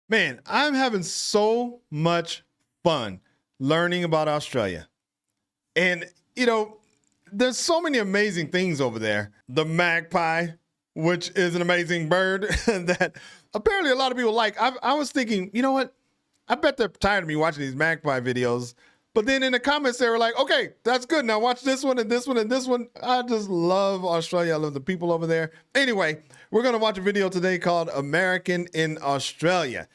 Man, I'm having so much fun learning about Australia. And, you know, there's so many amazing things over there. The magpie, which is an amazing bird that apparently a lot of people like. I was thinking, you know what? I bet they're tired of me watching these magpie videos. But then in the comments, they were like, okay, that's good. Now watch this one and this one and this one. I just love Australia. I love the people over there. Anyway, we're going to watch a video today called American in Australia.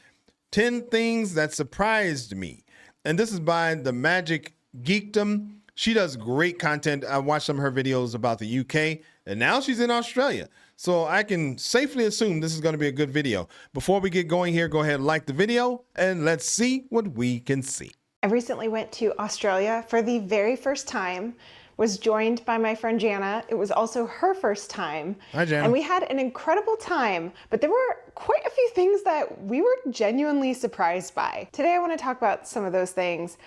10 things that surprised me. And this is by the Magic Geekdom. She does great content. I watched some of her videos about the UK, and now she's in Australia. So I can safely assume this is going to be a good video. Before we get going here, go ahead and like the video, and let's see what we can see. I recently went to Australia for the very first time, was joined by my friend Jana. It was also her first time. Hi, Jana. And we had an incredible time, but there were quite a few things that we were genuinely surprised by. Today I want to talk about some of those things.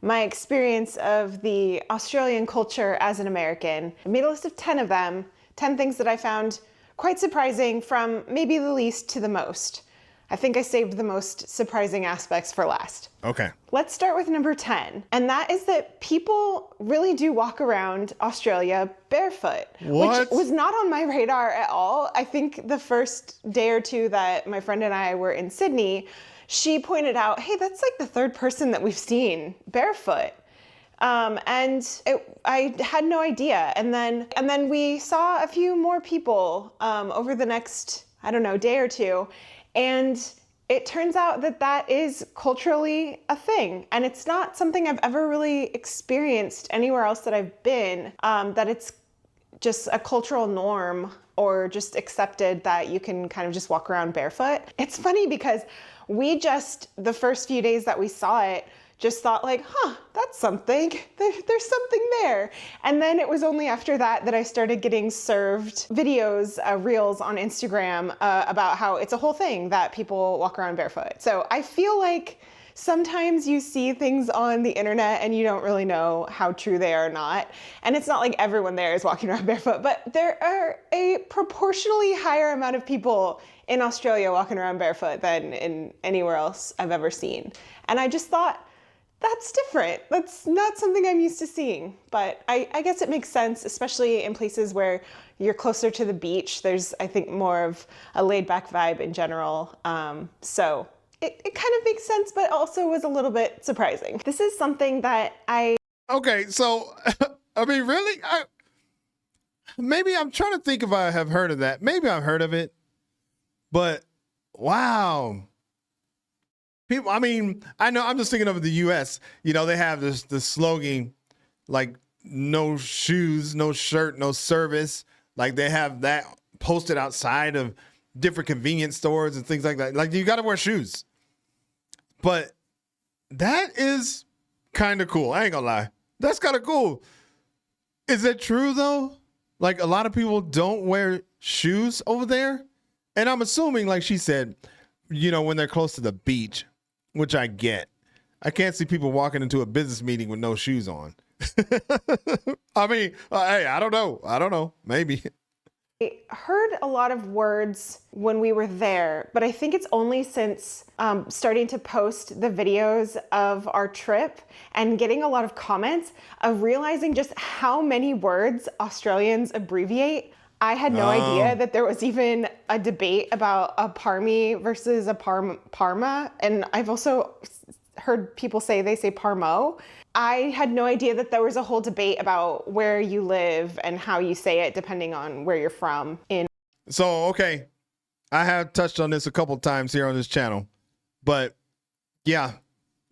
My experience of the Australian culture as an American. I made a list of 10 of them, 10 things that I found quite surprising from maybe the least to the most. I think I saved the most surprising aspects for last. Okay. Let's start with number 10. And that is that people really do walk around Australia barefoot. What? Which was not on my radar at all. I think the first day or two that my friend and I were in Sydney, she pointed out, hey, that's like the third person that we've seen barefoot. I had no idea. And then we saw a few more people over the next, I don't know, day or two. And it turns out that that is culturally a thing. And it's not something I've ever really experienced anywhere else that I've been, that it's just a cultural norm or just accepted that you can kind of just walk around barefoot. It's funny because the first few days that we saw it, just thought like, that's something. There's something there. And then it was only after that I started getting served videos, reels on Instagram about how it's a whole thing that people walk around barefoot. So I feel like sometimes you see things on the internet and you don't really know how true they are or not. And it's not like everyone there is walking around barefoot, but there are a proportionally higher amount of people in Australia walking around barefoot than in anywhere else I've ever seen. And I just thought, that's different. That's not something I'm used to seeing, but I guess it makes sense, especially in places where you're closer to the beach. There's, I think, more of a laid back vibe in general. So it kind of makes sense, but also was a little bit surprising. This is something that Okay, so, I mean, really? Maybe I'm trying to think if I have heard of that. Maybe I've heard of it, but wow. People, I mean, I know I'm just thinking of the US, you know, they have this slogan like no shoes, no shirt, no service. Like they have that posted outside of different convenience stores and things like that. Like you got to wear shoes. But that is kind of cool. I ain't gonna lie. That's kind of cool. Is it true though? Like a lot of people don't wear shoes over there. And I'm assuming, like she said, you know, when they're close to the beach, which I get. I can't see people walking into a business meeting with no shoes on. I mean, hey, I don't know. Maybe. I heard a lot of words when we were there, but I think it's only since starting to post the videos of our trip and getting a lot of comments of realizing just how many words Australians abbreviate. I had no idea that there was even a debate about a parmy versus a parma. And I've also heard people say they say parmo. I had no idea that there was a whole debate about where you live and how you say it depending on where you're from. So, okay. I have touched on this a couple times here on this channel. But yeah,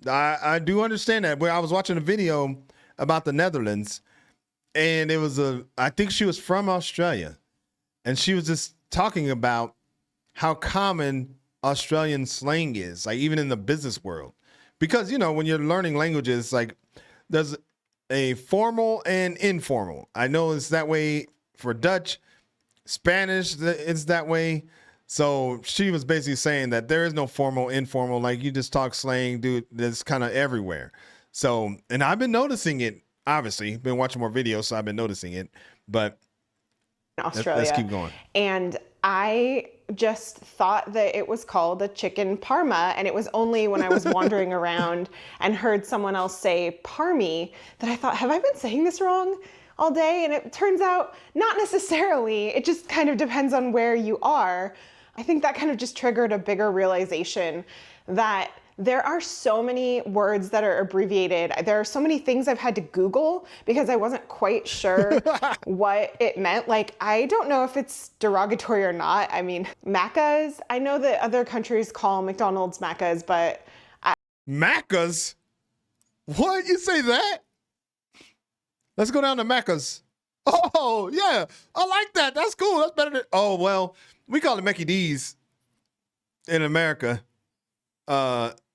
I do understand that. Where I was watching a video about the Netherlands, and it was I think she was from Australia. And she was just talking about how common Australian slang is, like even in the business world. Because, you know, when you're learning languages, like there's a formal and informal. I know it's that way for Dutch, Spanish, it's that way. So she was basically saying that there is no formal, informal, like you just talk slang, dude, that's kind of everywhere. So, and I've been noticing it, obviously, been watching more videos, so I've been noticing it, but Australia. Let's keep going. And I just thought that it was called a chicken parma, and it was only when I was wandering around and heard someone else say parmy that I thought, have I been saying this wrong all day? And it turns out not necessarily. It just kind of depends on where you are. I think that kind of just triggered a bigger realization that there are so many words that are abbreviated. There are so many things I've had to Google because I wasn't quite sure what it meant. Like, I don't know if it's derogatory or not. I mean, Maccas, I know that other countries call McDonald's Maccas, but Maccas? What? You say that? Let's go down to Maccas. Oh, yeah. I like that. That's cool. That's better than... Oh, well, we call it Mickey D's in America.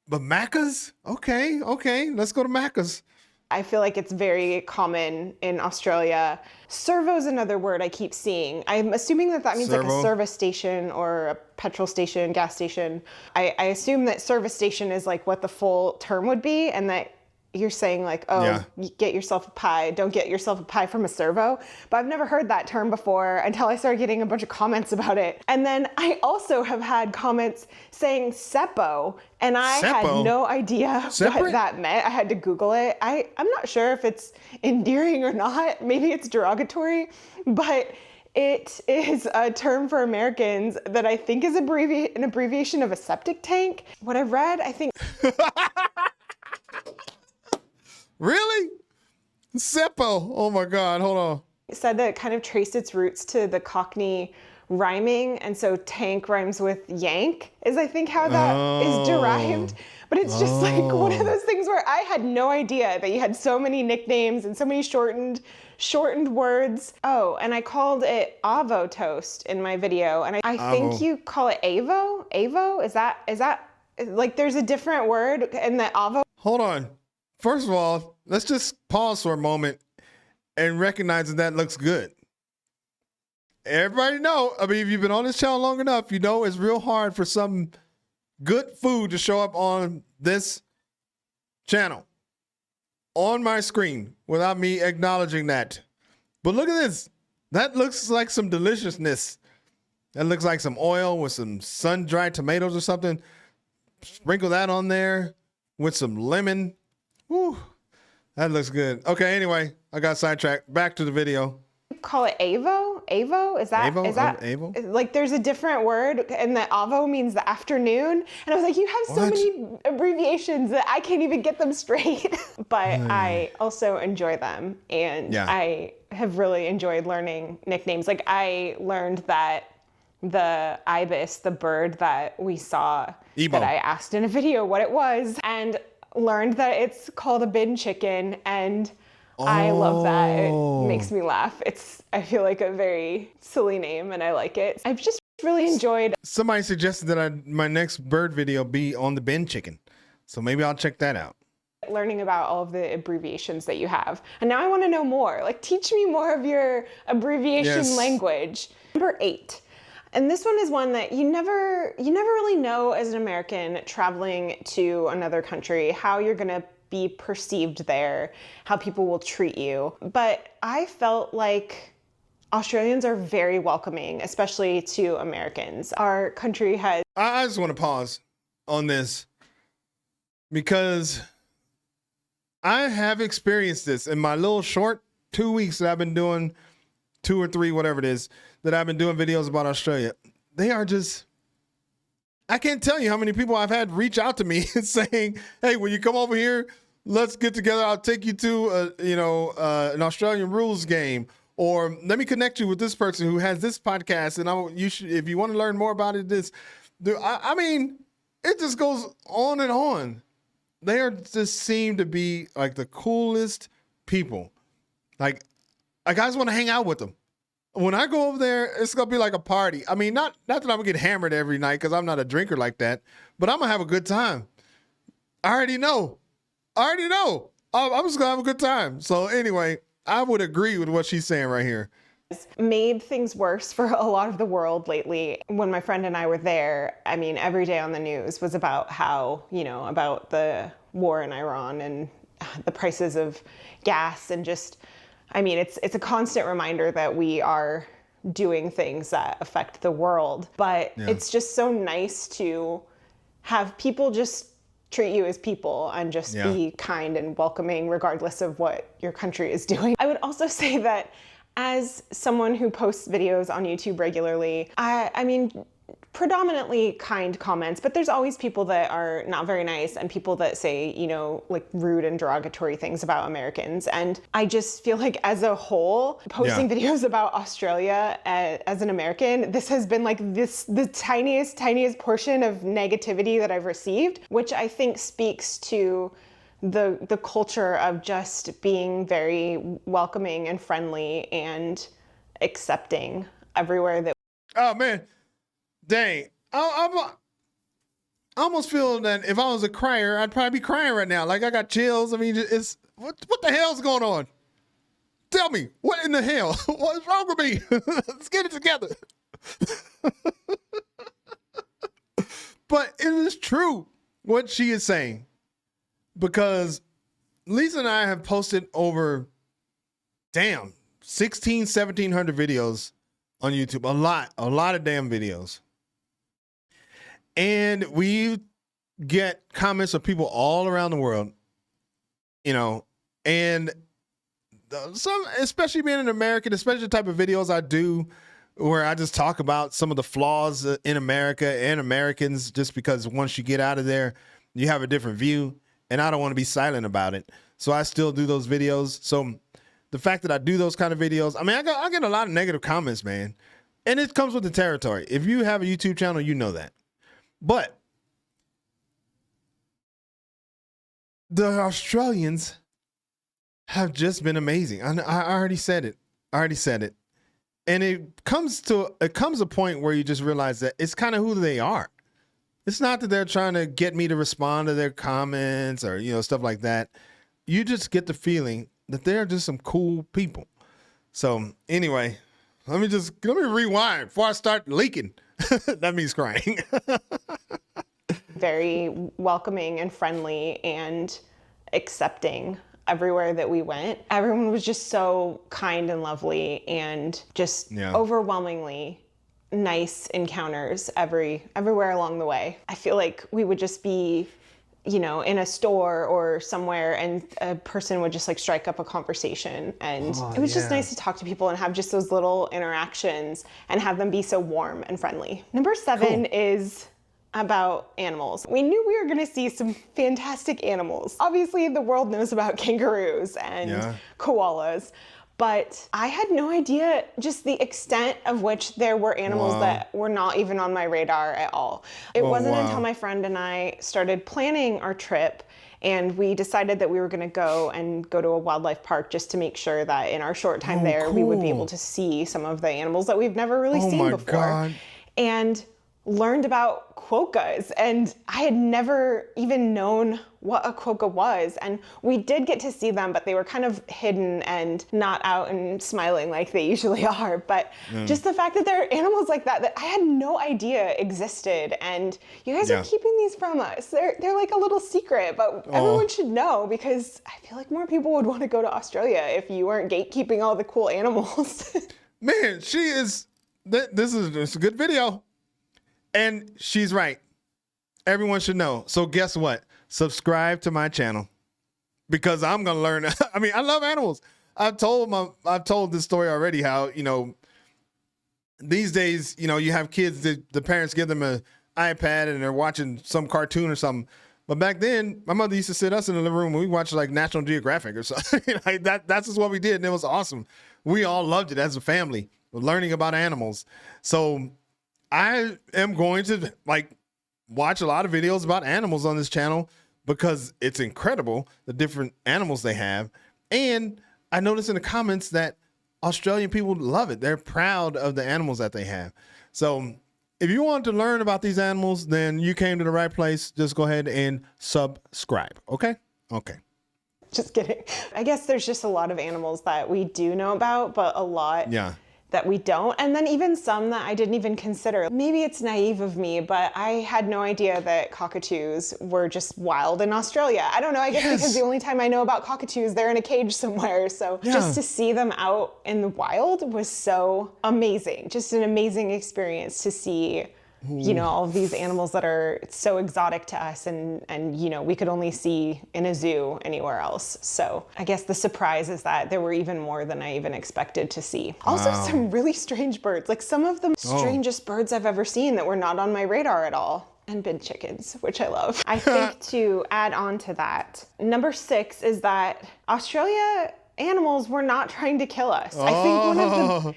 But Maccas? Okay. Let's go to Maccas. I feel like it's very common in Australia. Servo's another word I keep seeing. I'm assuming that means Servo. like a service station or a petrol station, gas station. I assume that service station is like what the full term would be, and that you're saying like, oh, Yeah. You get yourself a pie, don't get yourself a pie from a servo. But I've never heard that term before until I started getting a bunch of comments about it. And then I also have had comments saying seppo, and I had Seppo? no idea Separate? what that meant. I had to Google it. I'm not sure if it's endearing or not. Maybe it's derogatory, but it is a term for Americans that I think is an abbreviation of a septic tank. What I've read, I think... Really? Seppo. Oh my God. Hold on. It said that it kind of traced its roots to the Cockney rhyming, and so tank rhymes with yank is I think how that is derived. But it's just like one of those things where I had no idea that you had so many nicknames and so many shortened words. Oh, and I called it avo toast in my video, and I think you call it avo. Avo? Is that like there's a different word in the avo? Hold on. First of all, let's just pause for a moment and recognize that looks good. Everybody know, I mean, if you've been on this channel long enough, you know it's real hard for some good food to show up on this channel, on my screen, without me acknowledging that. But look at this. That looks like some deliciousness. That looks like some oil with some sun-dried tomatoes or something. Sprinkle that on there with some lemon. Whew, that looks good. Okay, anyway, I got sidetracked. Back to the video. Call it avo? Avo? Is that Avo? like there's a different word, and the avo means the afternoon? And I was like, you have so many abbreviations that I can't even get them straight. But I also enjoy them, and I have really enjoyed learning nicknames. Like I learned that the ibis, the bird that we saw, that I asked in a video what it was, and learned that it's called a bin chicken, and I love that. It makes me laugh. I feel like a very silly name, and I like it. I've just really enjoyed. Somebody suggested that my next bird video be on the bin chicken, so maybe I'll check that out. Learning about all of the abbreviations that you have, and now I want to know more. Like, teach me more of your abbreviation language. Number 8. And this one is one that you never really know as an American traveling to another country how you're gonna be perceived there, how people will treat you. But I felt like Australians are very welcoming, especially to Americans. Our country has... I just want to pause on this because I have experienced this in my little short 2 weeks that I've been doing, 2 or 3, whatever it is, that I've been doing videos about Australia. They are just... I can't tell you how many people I've had reach out to me saying, hey, when you come over here, let's get together. I'll take you to, an Australian rules game, or let me connect you with this person who has this podcast. And you should, if you want to learn more about it, I mean, it just goes on and on. They just seem to be like the coolest people. Like I just want to hang out with them. When I go over there, it's going to be like a party. I mean, not that I'm going to get hammered every night because I'm not a drinker like that, but I'm going to have a good time. I already know. I'm just going to have a good time. So anyway, I would agree with what she's saying right here. Made things worse for a lot of the world lately. When my friend and I were there, I mean, every day on the news was about how, about the war in Iran and the prices of gas, and just... I mean, it's a constant reminder that we are doing things that affect the world. But it's just so nice to have people just treat you as people and just be kind and welcoming regardless of what your country is doing. I would also say that as someone who posts videos on YouTube regularly, I mean, predominantly kind comments, but there's always people that are not very nice and people that say, you know, like rude and derogatory things about Americans. And I just feel like as a whole, posting videos about Australia as an American, this has been like the tiniest portion of negativity that I've received, which I think speaks to the culture of just being very welcoming and friendly and accepting everywhere that. Oh man. Dang, I almost feel that if I was a crier, I'd probably be crying right now. Like I got chills. I mean, it's what the hell's going on? Tell me, what in the hell? What's wrong with me? Let's get it together. But it is true what she is saying, because Lisa and I have posted over, 1,700 videos on YouTube. A lot of damn videos. And we get comments of people all around the world, you know, and some, especially being an American, especially the type of videos I do where I just talk about some of the flaws in America and Americans, just because once you get out of there, you have a different view, and I don't want to be silent about it. So I still do those videos. So the fact that I do those kind of videos, I mean, I get a lot of negative comments, man, and it comes with the territory. If you have a YouTube channel, you know that. But the Australians have just been amazing. I already said it. And it comes a point where you just realize that it's kind of who they are. It's not that they're trying to get me to respond to their comments or, you know, stuff like that. You just get the feeling that they're just some cool people. So anyway, let me rewind before I start leaking. That means crying. Very welcoming and friendly and accepting everywhere that we went. Everyone was just so kind and lovely and just overwhelmingly nice encounters everywhere along the way. I feel like we would just be, you know, in a store or somewhere and a person would just like strike up a conversation, and it was just nice to talk to people and have just those little interactions and have them be so warm and friendly. Number 7 is about animals. We knew we were going to see some fantastic animals. Obviously, the world knows about kangaroos and koalas, but I had no idea just the extent of which there were animals that were not even on my radar at all. It wasn't until my friend and I started planning our trip and we decided that we were going to go to a wildlife park just to make sure that in our short time there, we would be able to see some of the animals that we've never really seen before. God. And learned about quokkas, and I had never even known what a quokka was. And we did get to see them, but they were kind of hidden and not out and smiling like they usually are. But just the fact that there are animals like that I had no idea existed, and you guys are keeping these from us. They're like a little secret, but everyone should know, because I feel like more people would want to go to Australia if you weren't gatekeeping all the cool animals. Man, this is a good video. And she's right. Everyone should know. So guess what? Subscribe to my channel, because I'm going to learn. I mean, I love animals. I've told this story already, how, you know, these days, you know, you have kids that the parents give them an iPad and they're watching some cartoon or something. But back then, my mother used to sit us in the living room and we watched like National Geographic or something. Like that's just what we did. And it was awesome. We all loved it as a family, learning about animals. So I am going to watch a lot of videos about animals on this channel, because it's incredible the different animals they have. And I noticed in the comments that Australian people love it. They're proud of the animals that they have. So if you want to learn about these animals, then you came to the right place. Just go ahead and subscribe. Okay? Okay. Just kidding. I guess there's just a lot of animals that we do know about, but a lot that we don't. And then even some that I didn't even consider. Maybe it's naive of me, but I had no idea that cockatoos were just wild in Australia. I don't know, I guess because the only time I know about cockatoos, they're in a cage somewhere. So just to see them out in the wild was so amazing. Just an amazing experience to see, you know, all of these animals that are so exotic to us and you know, we could only see in a zoo anywhere else. So I guess the surprise is that there were even more than I even expected to see. Also some really strange birds, like some of the strangest birds I've ever seen that were not on my radar at all. And big chickens, which I love. I think to add on to that, number 6 is that Australia animals were not trying to kill us. I think one of the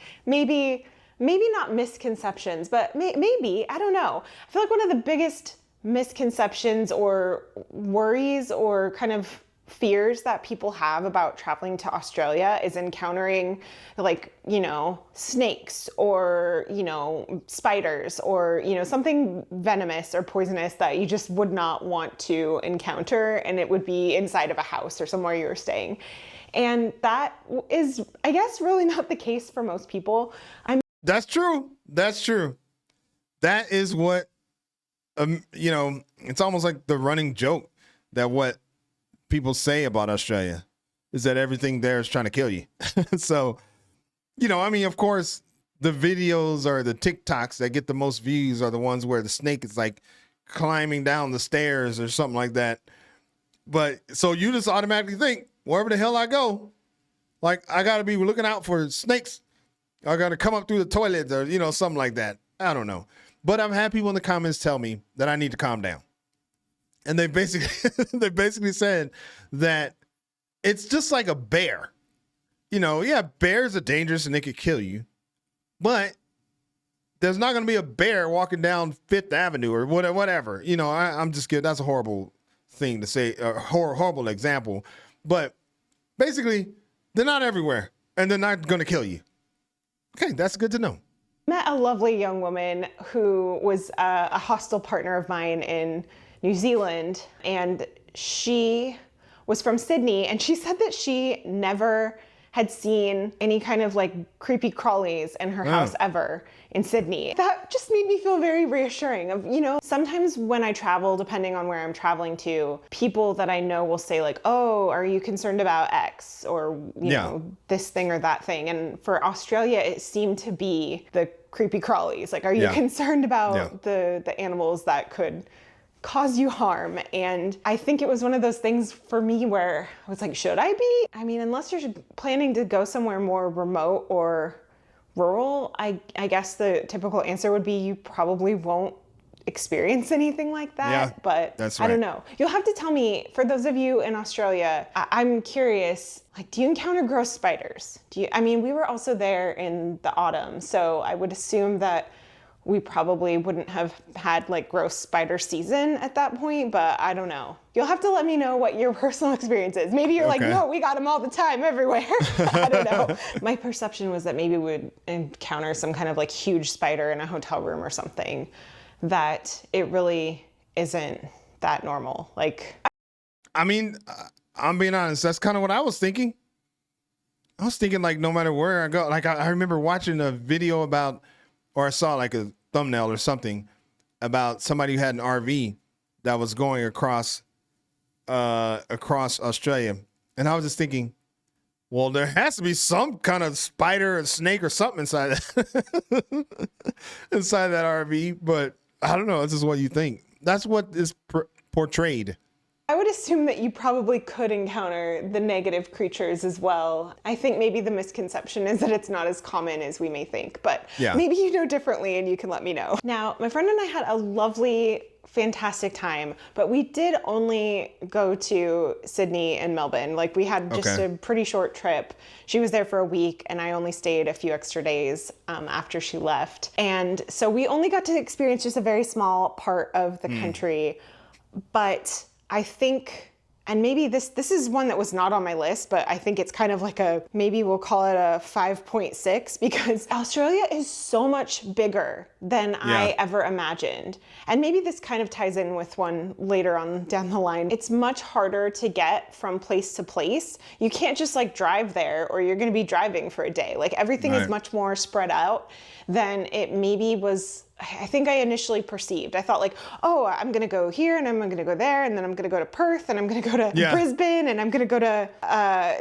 maybe not misconceptions, but maybe, I don't know. I feel like one of the biggest misconceptions or worries or kind of fears that people have about traveling to Australia is encountering, like, you know, snakes or, you know, spiders or, you know, something venomous or poisonous that you just would not want to encounter, and it would be inside of a house or somewhere you were staying. And that is, I guess, really not the case for most people. That's true. That's true. That is what, you know, it's almost like the running joke that what people say about Australia is that everything there is trying to kill you. So, you know, I mean, of course, the videos or the TikToks that get the most views are the ones where the snake is like climbing down the stairs or something like that. But so you just automatically think, wherever the hell I go, like I got to be looking out for snakes. I got to come up through the toilet or, you know, something like that. I don't know. But I've had people in the comments tell me that I need to calm down. And they basically said that it's just like a bear. You know, yeah, bears are dangerous and they could kill you. But there's not going to be a bear walking down Fifth Avenue or whatever. You know, I'm just kidding. That's a horrible thing to say, a horrible example. But basically, they're not everywhere and they're not going to kill you. Okay, that's good to know. Met a lovely young woman who was a hostel partner of mine in New Zealand, and she was from Sydney, and she said that she never had seen any kind of like creepy crawlies in her house ever in Sydney. That just made me feel very reassuring of, you know, sometimes when I travel, depending on where I'm traveling to, people that I know will say like, oh, are you concerned about X or, you know, this thing or that thing? And for Australia, it seemed to be the creepy crawlies. Like, are you concerned about the animals that could cause you harm? And I think it was one of those things for me where I was like, should I be? I mean, unless you're planning to go somewhere more remote or rural, I guess the typical answer would be you probably won't experience anything like that. Yeah, but that's right. I don't know. You'll have to tell me, for those of you in Australia, I'm curious, like, do you encounter gross spiders? I mean, we were also there in the autumn, so I would assume that we probably wouldn't have had like gross spider season at that point, but I don't know. You'll have to let me know what your personal experience is. Maybe you're like, no, we got them all the time everywhere. I don't know. My perception was that maybe we would encounter some kind of like huge spider in a hotel room or something, that it really isn't that normal. Like, I mean, I'm being honest, that's kind of what I was thinking. I was thinking like no matter where I go, like I remember watching a video about, or I saw like a thumbnail or something about somebody who had an RV that was going across Australia. And I was just thinking, well, there has to be some kind of spider or snake or something inside that, inside that RV. But I don't know. It's just what you think. That's what is portrayed. I would assume that you probably could encounter the negative creatures as well. I think maybe the misconception is that it's not as common as we may think, but maybe you know differently and you can let me know. Now, my friend and I had a lovely, fantastic time, but we did only go to Sydney and Melbourne. Like, we had just a pretty short trip. She was there for a week and I only stayed a few extra days after she left. And so we only got to experience just a very small part of the country, but I think, and maybe this is one that was not on my list, but I think it's kind of like maybe we'll call it a 5.6, because Australia is so much bigger than I Yeah. ever imagined. And maybe this kind of ties in with one later on down the line. It's much harder to get from place to place. You can't just like drive there or you're going to be driving for a day. Like everything is Right. much more spread out than it maybe was. I think I initially perceived. I thought like, oh, I'm going to go here and I'm going to go there and then I'm going to go to Perth and I'm going to go to Yeah. Brisbane and I'm going to go to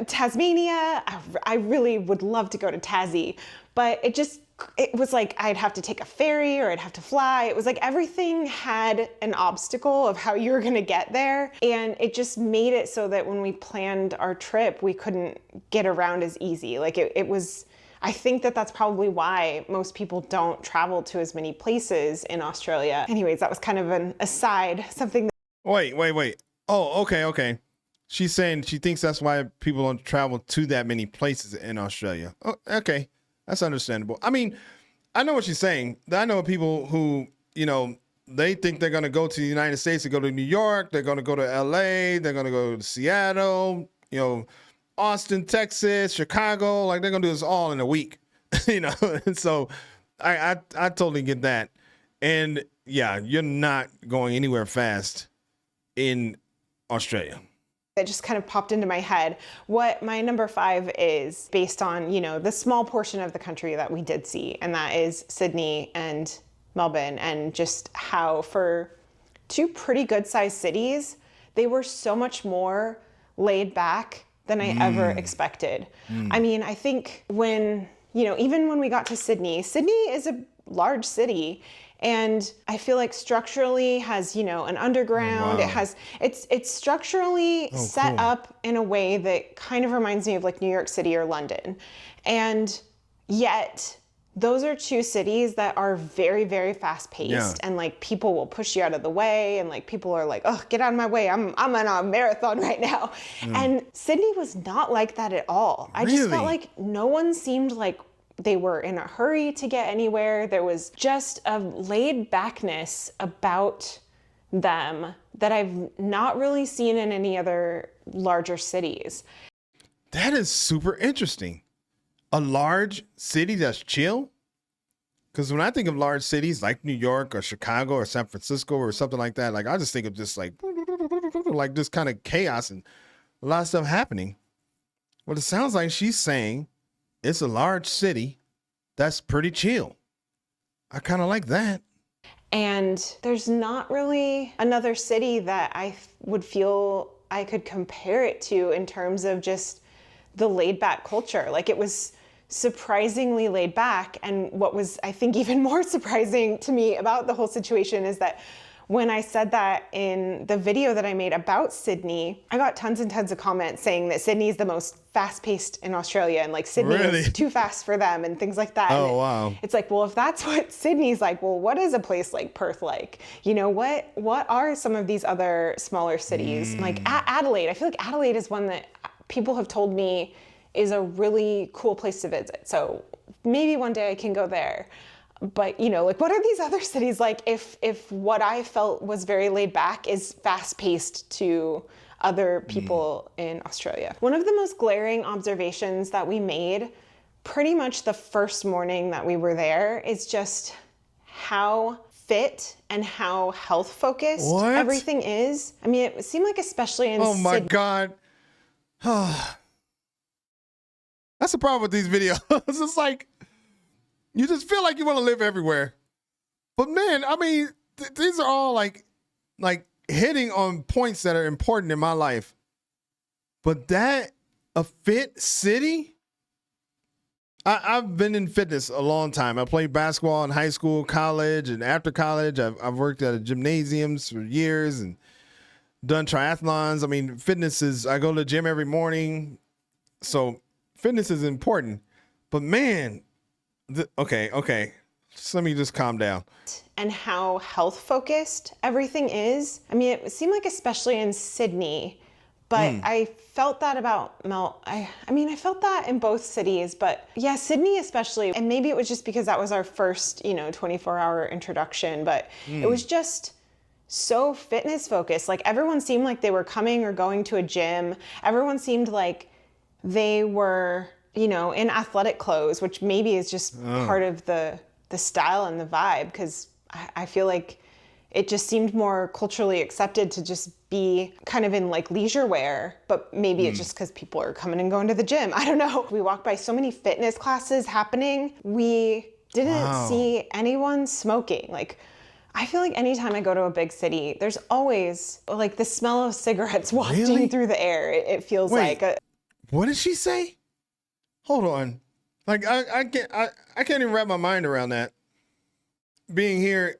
Tasmania. I really would love to go to Tassie, but it was like I'd have to take a ferry or I'd have to fly. It was like everything had an obstacle of how you were going to get there. And it just made it so that when we planned our trip, we couldn't get around as easy. Like it was, I think that that's probably why most people don't travel to as many places in Australia. Anyways, that was kind of an aside, something that Wait. Oh, okay. She's saying she thinks that's why people don't travel to that many places in Australia. Oh, okay. That's understandable. I mean, I know what she's saying. I know people who, they think they're going to go to the United States to go to New York. They're going to go to LA. They're going to go to Seattle, Austin, Texas, Chicago. Like they're going to do this all in a week, And so I totally get that. And yeah, you're not going anywhere fast in Australia. just kind of popped into my head. What my number 5 is based on, the small portion of the country that we did see, and that is Sydney and Melbourne, and just how for 2 pretty good sized cities, they were so much more laid back than I ever expected. I mean, I think when, even when we got to Sydney is a large city. And I feel like structurally has, an underground. Wow. It has, it's structurally set cool. up in a way that kind of reminds me of like New York City or London. And yet those are 2 cities that are very, very fast paced. Yeah. And like people will push you out of the way. And like people are like, oh, get out of my way. I'm on a marathon right now. And Sydney was not like that at all. I just felt Really? like no one seemed like they were in a hurry to get anywhere. There was just a laid backness about them that I've not really seen in any other larger cities. That is super interesting. A large city that's chill? Because when I think of large cities like New York or Chicago or San Francisco or something like that, like I just think of just like this kind of chaos and a lot of stuff happening. Well, it sounds like she's saying it's a large city that's pretty chill. I kind of like that. And there's not really another city that I would feel I could compare it to in terms of just the laid back culture. Like it was surprisingly laid back. And what was, I think, even more surprising to me about the whole situation is that when I said that in the video that I made about Sydney, I got tons and tons of comments saying that Sydney is the most fast-paced in Australia and like Sydney Really? is too fast for them and things like that. Oh, And wow. It's like, well, if that's what Sydney's like, well, what is a place like Perth like? What are some of these other smaller cities? Like Adelaide, I feel like Adelaide is one that people have told me is a really cool place to visit. So maybe one day I can go there. But, like what are these other cities like if what I felt was very laid back is fast paced to other people in Australia? One of the most glaring observations that we made pretty much the first morning that we were there is just how fit and how health focused What? everything is. I mean, it seemed like especially in Oh my Sydney. God. That's the problem with these videos. It's like, you just feel like you want to live everywhere. But man, I mean, these are all like hitting on points that are important in my life. But that, a fit city? I've been in fitness a long time. I played basketball in high school, college, and after college, I've worked at gymnasiums for years and done triathlons. I mean, I go to the gym every morning. So fitness is important. But man, okay. Just let me just calm down. And how health focused everything is. I mean, it seemed like especially in Sydney, but I felt that about I felt that in both cities, but yeah, Sydney especially. And maybe it was just because that was our first, 24-hour introduction, but it was just so fitness focused. Like everyone seemed like they were coming or going to a gym. Everyone seemed like they were, in athletic clothes, which maybe is just part of the the style and the vibe, because I feel like it just seemed more culturally accepted to just be kind of in like leisure wear, but maybe it's just because people are coming and going to the gym. I don't know. We walked by so many fitness classes happening. We didn't see anyone smoking. Like, I feel like anytime I go to a big city, there's always like the smell of cigarettes wafting through the air. It feels like a... What did she say? Hold on. Like, I can't even wrap my mind around that. Being here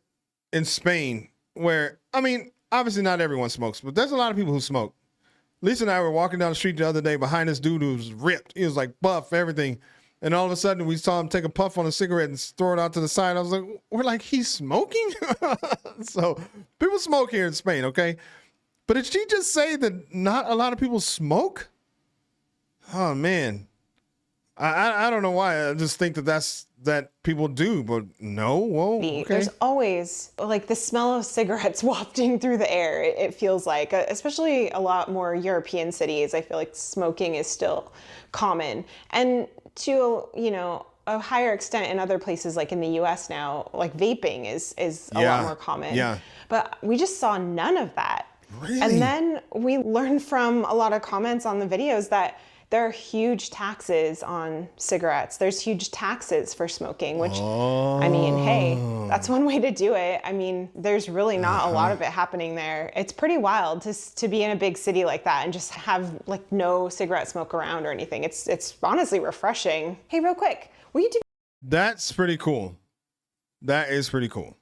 in Spain, where, I mean, obviously not everyone smokes, but there's a lot of people who smoke. Lisa and I were walking down the street the other day behind this dude who was ripped. He was like buff, everything. And all of a sudden we saw him take a puff on a cigarette and throw it out to the side. I was like, we're like, he's smoking? So people smoke here in Spain, okay? But did she just say that not a lot of people smoke? Oh, man. I don't know why. I just think that people do, but no. Whoa, okay. There's always like the smell of cigarettes wafting through the air. It feels like, especially a lot more European cities, I feel like smoking is still common. And to, you know, a higher extent in other places, like in the US now, like vaping is a lot more common. Yeah. But we just saw none of that. Really? And then we learned from a lot of comments on the videos that there are huge taxes on cigarettes. There's huge taxes for smoking, which, I mean, hey, that's one way to do it. I mean, there's really not a lot of it happening there. It's pretty wild to be in a big city like that and just have like no cigarette smoke around or anything. It's honestly refreshing. Hey, real quick, will you do That's pretty cool. That is pretty cool.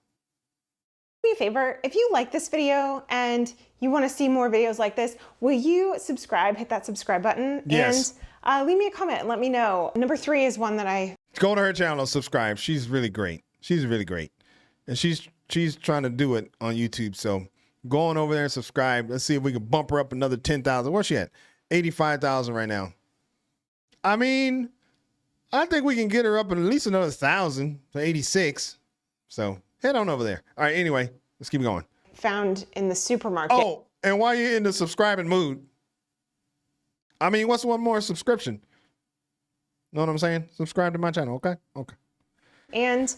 me a favor? If you like this video and you want to see more videos like this, will you subscribe, hit that subscribe button? Yes. And leave me a comment and let me know. Number 3 is one that I... Go to her channel, subscribe. She's really great. She's really great. And she's trying to do it on YouTube. So go on over there and subscribe. Let's see if we can bump her up another 10,000. Where's she at? 85,000 right now. I mean, I think we can get her up at least another 1,000 to 86. So head on over there. All right, anyway, let's keep going. Found in the supermarket. Oh, and while you're in the subscribing mood, I mean, what's one more subscription? Know what I'm saying? Subscribe to my channel, okay? Okay. And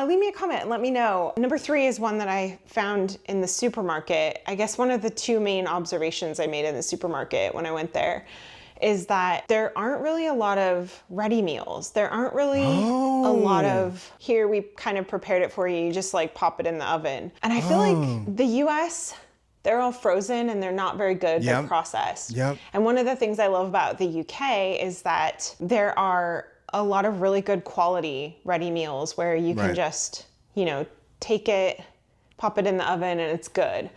leave me a comment and let me know. Number 3 is one that I found in the supermarket. I guess one of the 2 main observations I made in the supermarket when I went there is that there aren't really a lot of ready meals. There aren't really a lot of, here, we kind of prepared it for you, you just like pop it in the oven. And I feel like the US, they're all frozen and they're not very good. They're processed. And one of the things I love about the UK is that there are a lot of really good quality ready meals where you can just, you know, take it, pop it in the oven and it's good.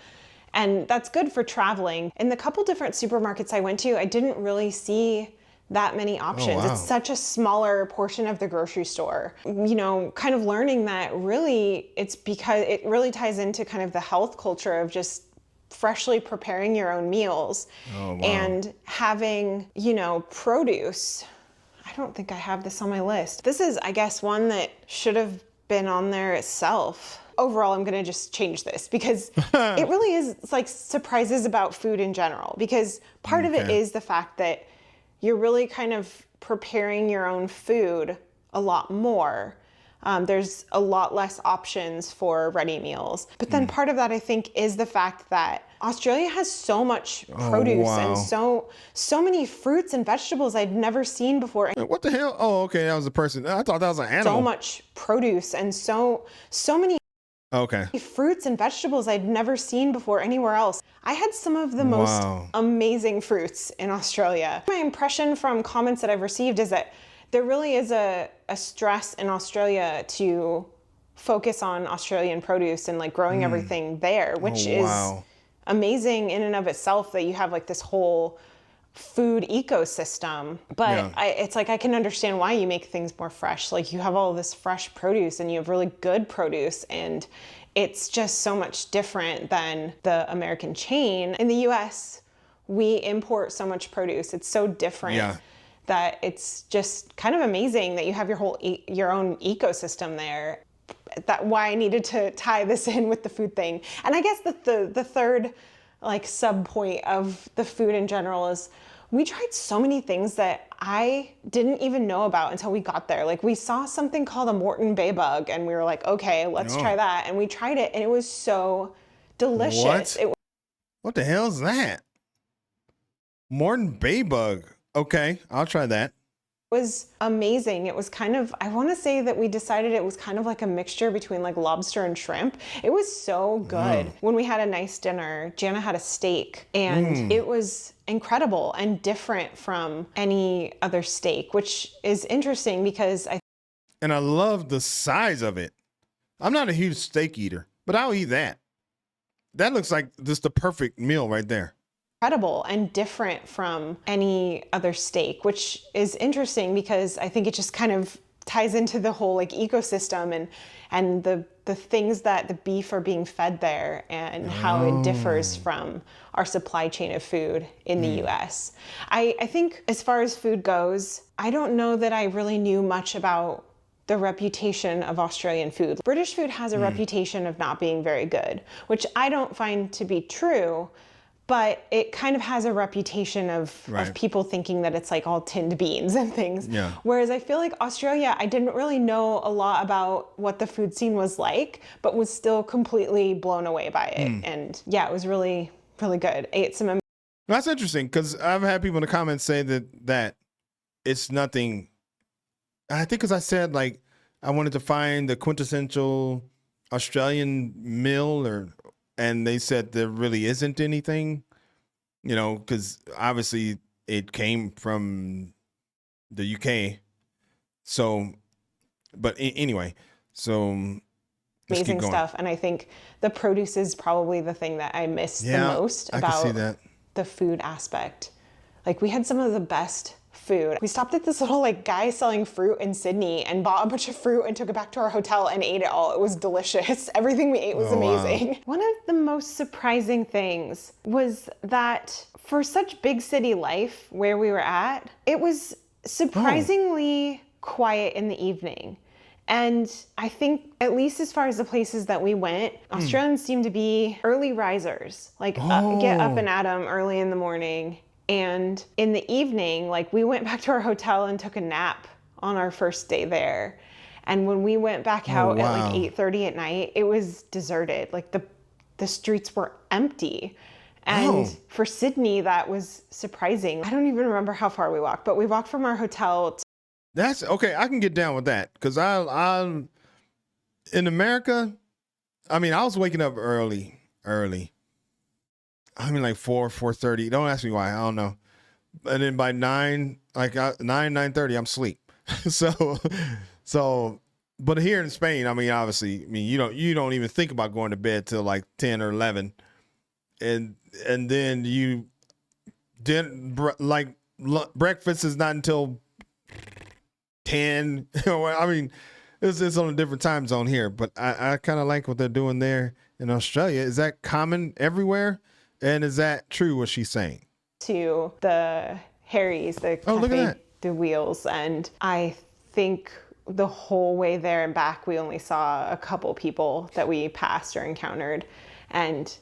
And that's good for traveling. In the couple different supermarkets I went to, I didn't really see that many options. It's such a smaller portion of the grocery store. You know, kind of learning that really it's because it really ties into kind of the health culture of just freshly preparing your own meals and having, you know, produce. I don't think I have this on my list. This is, I guess, one that should have been on there itself. Overall, I'm gonna just change this because it really is like surprises about food in general, because part of it is the fact that you're really kind of preparing your own food a lot more. There's a lot less options for ready meals. But then part of that, I think, is the fact that Australia has so much produce and so many fruits and vegetables I'd never seen before. What the hell? Oh, okay, that was a person. I thought that was an animal. So much produce and so many fruits and vegetables I'd never seen before anywhere else. I had some of the most amazing fruits in Australia. My impression from comments that I've received is that there really is a stress in Australia to focus on Australian produce and like growing everything there, which is amazing in and of itself, that you have like this whole food ecosystem. But it's like, I can understand why you make things more fresh. Like you have all this fresh produce and you have really good produce, and it's just so much different than the American chain. In the US, we import so much produce. It's so different that it's just kind of amazing that you have your own ecosystem there. That's why I needed to tie this in with the food thing. And I guess the third like sub point of the food in general is we tried so many things that I didn't even know about until we got there. Like we saw something called a Morton Bay bug and we were like, okay, let's try No. that. And we tried it and it was so delicious. What? What the hell is that? Morton Bay bug. Okay, I'll try that. Was amazing. It was kind of, I want to say that we decided it was kind of like a mixture between like lobster and shrimp. It was so good. When we had a nice dinner, Jana had a steak and it was incredible and different from any other steak, which is interesting because And I love the size of it. I'm not a huge steak eater, but I'll eat that. That looks like just the perfect meal right there. incredible and different from any other steak, which is interesting because I think it just kind of ties into the whole like ecosystem and the things that the beef are being fed there and how it differs from our supply chain of food in the US. I think as far as food goes, I don't know that I really knew much about the reputation of Australian food. British food has a reputation of not being very good, which I don't find to be true. But it kind of has a reputation of people thinking that it's like all tinned beans and things. Yeah. Whereas I feel like Australia, I didn't really know a lot about what the food scene was like, but was still completely blown away by it. And yeah, it was really, really good. I ate some. That's interesting because I've had people in the comments say that it's nothing. I think because I said like I wanted to find the quintessential Australian meal and they said there really isn't anything, because obviously it came from the UK. So, but anyway, so let's keep Amazing going. stuff. And I think the produce is probably the thing that I missed the most I can see about that. the food aspect. Like we had some of the best food. We stopped at this little like guy selling fruit in Sydney and bought a bunch of fruit and took it back to our hotel and ate it all. It was delicious. Everything we ate was amazing. Wow. One of the most surprising things was that for such big city life where we were at, it was surprisingly quiet in the evening. And I think, at least as far as the places that we went, Australians seem to be early risers, like get up and at 'em early in the morning. And in the evening, like we went back to our hotel and took a nap on our first day there. And when we went back out at like 8:30 at night, it was deserted. Like the streets were empty. And for Sydney, that was surprising. I don't even remember how far we walked, but we walked from our hotel. That's okay. I can get down with that because I in America, I mean, I was waking up early. I mean, like 4:30. Don't ask me why. I don't know. And then by 9:30, I'm asleep. so, but here in Spain, I mean, obviously, you don't even think about going to bed till like 10 or 11, and then breakfast is not until 10. I mean, it's on a different time zone here, but I kind of like what they're doing there in Australia. Is that common everywhere? And is that true what she's saying? To the Harry's, the Cafe de Wheels, and I think the whole way there and back, we only saw a couple people that we passed or encountered, and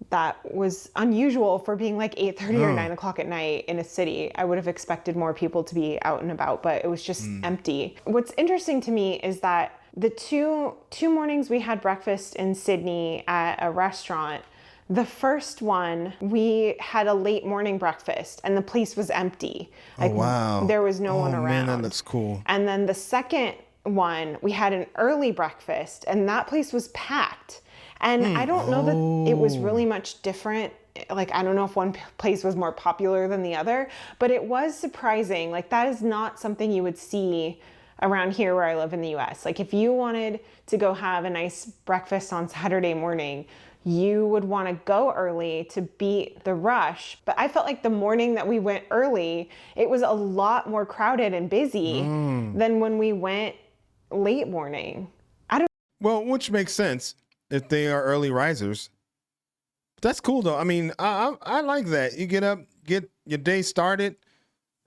that was unusual for being like 8:30 or 9 o'clock at night in a city. I would have expected more people to be out and about, but it was just empty. What's interesting to me is that the two mornings we had breakfast in Sydney at a restaurant. The first one, we had a late morning breakfast and the place was empty. Like, wow. There was no one around. Man, that looks cool. And then the second one, we had an early breakfast and that place was packed. And I don't know that it was really much different. Like, I don't know if one place was more popular than the other, but it was surprising. Like, that is not something you would see around here where I live in the US. Like, if you wanted to go have a nice breakfast on Saturday morning, you would want to go early to beat the rush. But I felt like the morning that we went early, it was a lot more crowded and busy than when we went late morning. Well, which makes sense if they are early risers. That's cool though. I mean, I like that. You get up, get your day started,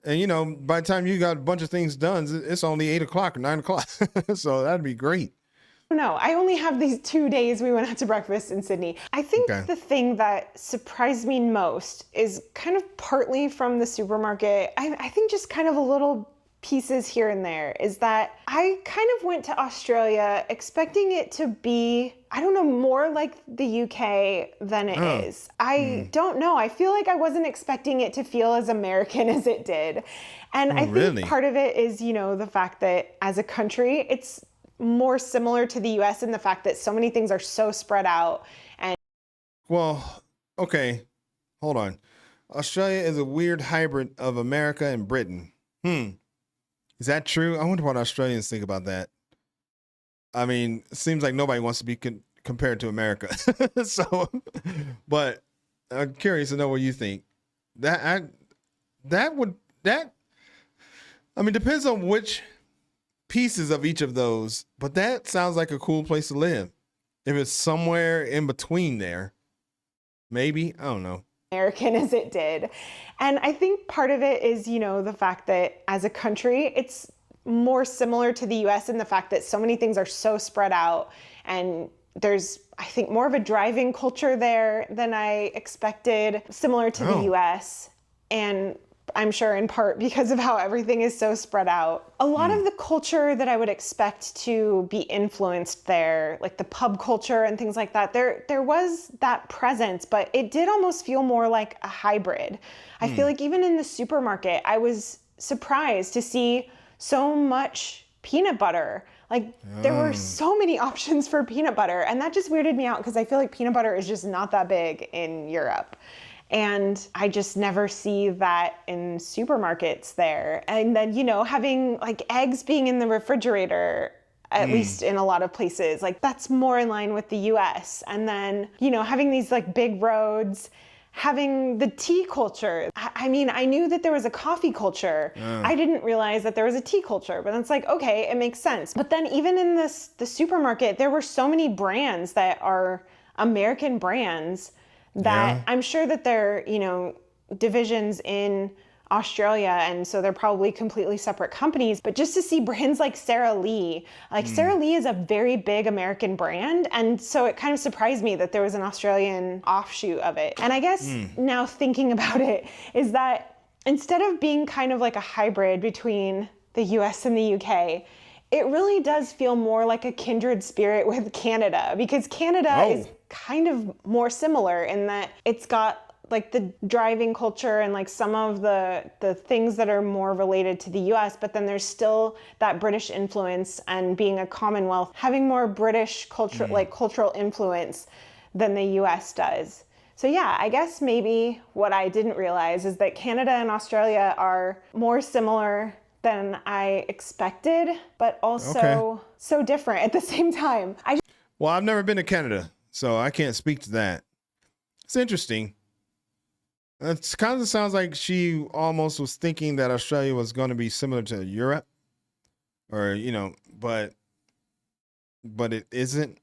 and by the time you got a bunch of things done, it's only 8 o'clock or 9 o'clock. So that'd be great. No, I only have these 2 days we went out to breakfast in Sydney. I think Okay. the thing that surprised me most is kind of partly from the supermarket. I think just kind of a little pieces here and there is that I kind of went to Australia expecting it to be, I don't know, more like the UK than it Oh. is. I don't know. I feel like I wasn't expecting it to feel as American as it did. And Oh, I think really? part of it is, the fact that as a country, it's more similar to the US in the fact that so many things are so spread out. And Well, okay. Hold on. Australia is a weird hybrid of America and Britain. Is that true? I wonder what Australians think about that. I mean, it seems like nobody wants to be compared to America. So, but I'm curious to know what you think. That I, that would that. I mean, depends on which pieces of each of those. But that sounds like a cool place to live. If it's somewhere in between there, maybe I don't know. American as it did. And I think part of it is, the fact that as a country, it's more similar to the US in the fact that so many things are so spread out. And there's, I think, more of a driving culture there than I expected, similar to the Oh. US. And I'm sure in part because of how everything is so spread out. A lot of the culture that I would expect to be influenced there, like the pub culture and things like that, there was that presence, but it did almost feel more like a hybrid. I feel like even in the supermarket, I was surprised to see so much peanut butter. Like there were so many options for peanut butter, and that just weirded me out because I feel like peanut butter is just not that big in Europe. And I just never see that in supermarkets there. And then, having like eggs being in the refrigerator, at least in a lot of places, like that's more in line with the US. And then, having these like big roads, having the tea culture. I mean, I knew that there was a coffee culture. I didn't realize that there was a tea culture, but it's like, okay, it makes sense. But then even in the supermarket, there were so many brands that are American brands that Yeah. I'm sure that they're, divisions in Australia, and so they're probably completely separate companies. But just to see brands like Sara Lee, Sara Lee is a very big American brand, and so it kind of surprised me that there was an Australian offshoot of it. And I guess now thinking about it is that instead of being kind of like a hybrid between the US and the UK, it really does feel more like a kindred spirit with Canada, because Canada is kind of more similar in that it's got like the driving culture and like some of the things that are more related to the US, but then there's still that British influence, and being a Commonwealth, having more British culture, like cultural influence than the US does. So yeah, I guess maybe what I didn't realize is that Canada and Australia are more similar than I expected, but also so different at the same time. Well, I've never been to Canada, so I can't speak to that. It's interesting. It kind of sounds like she almost was thinking that Australia was going to be similar to Europe, or but it isn't.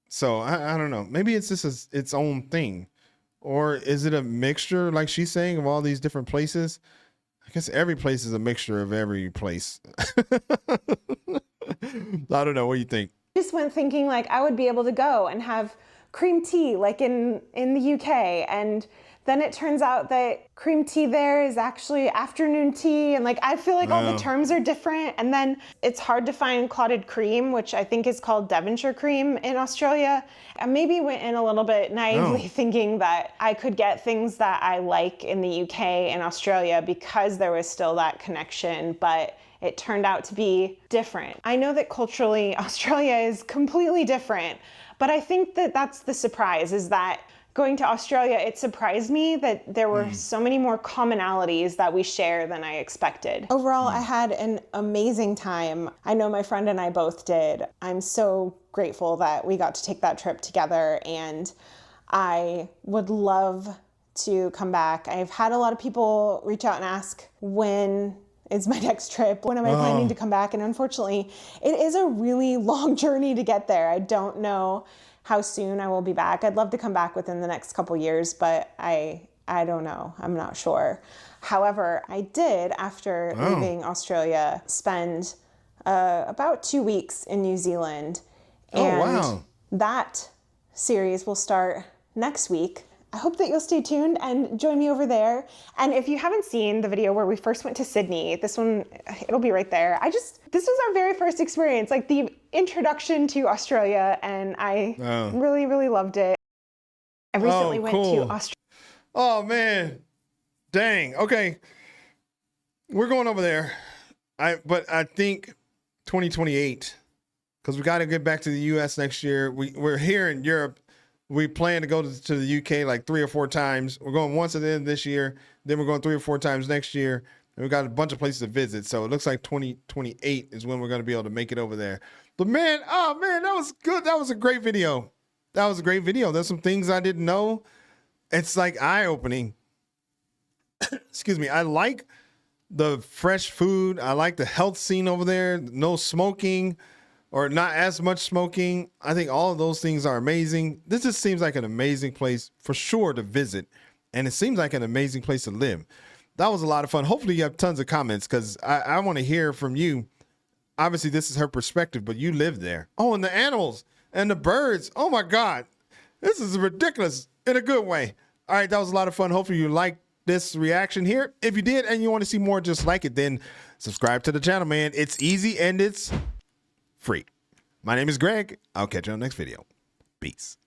So I don't know. Maybe it's just its own thing, or is it a mixture, like she's saying, of all these different places? I guess every place is a mixture of every place. I don't know. What do you think? Just went thinking like I would be able to go and have cream tea like in the UK, and then it turns out that cream tea there is actually afternoon tea, and like I feel like all the terms are different. And then it's hard to find clotted cream, which I think is called Devonshire cream in Australia. I maybe went in a little bit naively thinking that I could get things that I like in the UK and Australia because there was still that connection, but it turned out to be different. I know that culturally Australia is completely different, but I think that that's the surprise, is that going to Australia, it surprised me that there were so many more commonalities that we share than I expected. Overall, I had an amazing time. I know my friend and I both did. I'm so grateful that we got to take that trip together, and I would love to come back. I've had a lot of people reach out and ask, when is my next trip? When am I planning to come back? And unfortunately, it is a really long journey to get there. I don't know how soon I will be back. I'd love to come back within the next couple years, but I don't know. I'm not sure. However, I did, after leaving Australia, spend about 2 weeks in New Zealand. Oh, And wow. that series will start next week. I hope that you'll stay tuned and join me over there. And if you haven't seen the video where we first went to Sydney, this one, it'll be right there. This was our very first experience, like the introduction to Australia, and I really, really loved it. I recently went to Australia. Oh, man. Dang. Okay. We're going over there. But I think 2028, because we got to get back to the U.S. next year. We're here in Europe. We plan to go to the UK like 3 or 4 times. We're going once at the end of this year. Then we're going 3 or 4 times next year. And we got a bunch of places to visit. So it looks like 2028 is when we're going to be able to make it over there. But man, oh man, that was good. That was a great video. That was a great video. There's some things I didn't know. It's like eye-opening. Excuse me. I like the fresh food. I like the health scene over there. No smoking. Or not as much smoking. I think all of those things are amazing. This just seems like an amazing place for sure to visit. And it seems like an amazing place to live. That was a lot of fun. Hopefully you have tons of comments because I want to hear from you. Obviously, this is her perspective, but you live there. Oh, and the animals and the birds. Oh, my God. This is ridiculous in a good way. All right, that was a lot of fun. Hopefully you liked this reaction here. If you did and you want to see more just like it, then subscribe to the channel, man. It's easy and it's free. My name is Greg. I'll catch you on the next video. Peace.